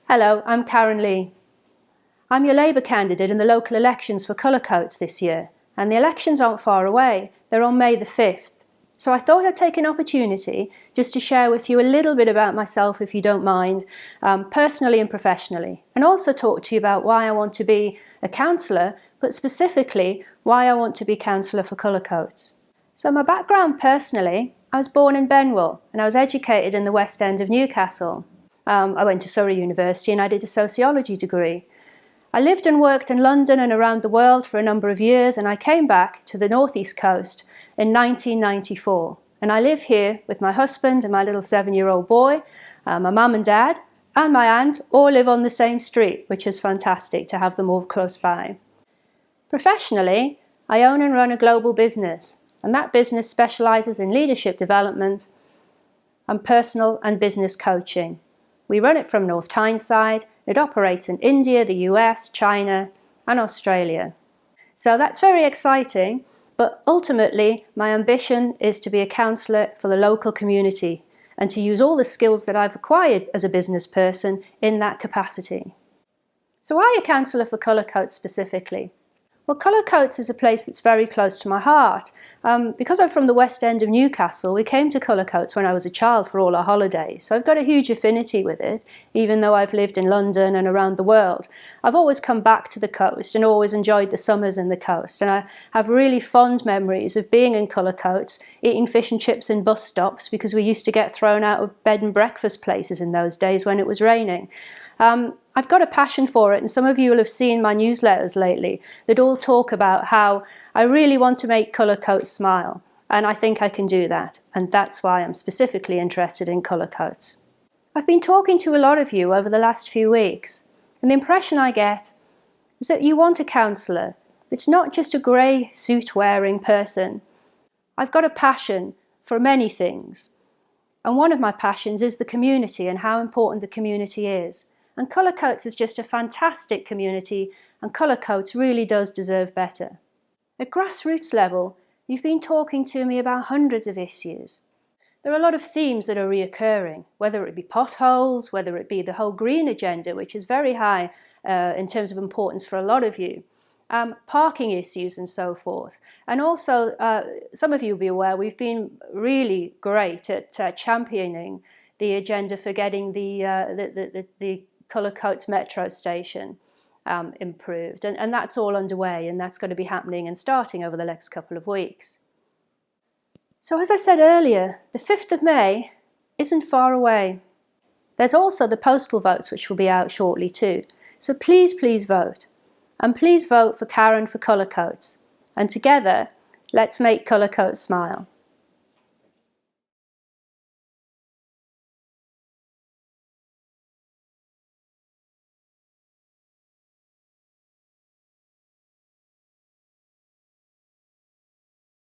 Hello, I'm Karen Lee. I'm your Labour candidate in the local elections for Cullercoats this year, and the elections aren't far away. They're on May the 5th. So I thought I'd take an opportunity just to share with you a little bit about myself, if you don't mind, personally and professionally, and also talk to you about why I want to be a councillor, but specifically why I want to be councillor for Cullercoats. So my background personally, I was born in Benwell and I was educated in the West End of Newcastle. I went to Surrey University and I did a sociology degree. I lived and worked in London and around the world for a number of years, and I came back to the northeast coast in 1994. And I live here with my husband and my little 7-year-old boy. My mum and dad and my aunt all live on the same street, which is fantastic to have them all close by. Professionally, I own and run a global business, and that business specialises in leadership development and personal and business coaching. We run it from North Tyneside. It operates in India, the US, China and Australia. So that's very exciting, but ultimately my ambition is to be a councillor for the local community and to use all the skills that I've acquired as a business person in that capacity. So why a councillor for Cullercoats specifically? Well, Cullercoats is a place that's very close to my heart. Because I'm from the West End of Newcastle, we came to Cullercoats when I was a child for all our holidays. So I've got a huge affinity with it, even though I've lived in London and around the world. I've always come back to the coast and always enjoyed the summers in the coast. And I have really fond memories of being in Cullercoats, eating fish and chips in bus stops, because we used to get thrown out of bed and breakfast places in those days when it was raining. I've got a passion for it, and some of you will have seen my newsletters lately that all talk about how I really want to make Cullercoats smile, and I think I can do that, and that's why I'm specifically interested in Cullercoats. I've been talking to a lot of you over the last few weeks, and the impression I get is that you want a councillor that's not just a grey suit-wearing person. I've got a passion for many things, and one of my passions is the community and how important the community is. And Cullercoats is just a fantastic community, and Cullercoats really does deserve better. At grassroots level, you've been talking to me about hundreds of issues. There are a lot of themes that are reoccurring, whether it be potholes, whether it be the whole green agenda, which is very high in terms of importance for a lot of you, parking issues and so forth. And also, some of you will be aware, we've been really great at championing the agenda for getting the Cullercoats metro station improved, and that's all underway, and that's going to be happening and starting over the next couple of weeks. So as I said earlier, the 5th of May isn't far away. There's also the postal votes, which will be out shortly too. So please vote, and please vote for Karen for Cullercoats, and together let's make Cullercoats smile.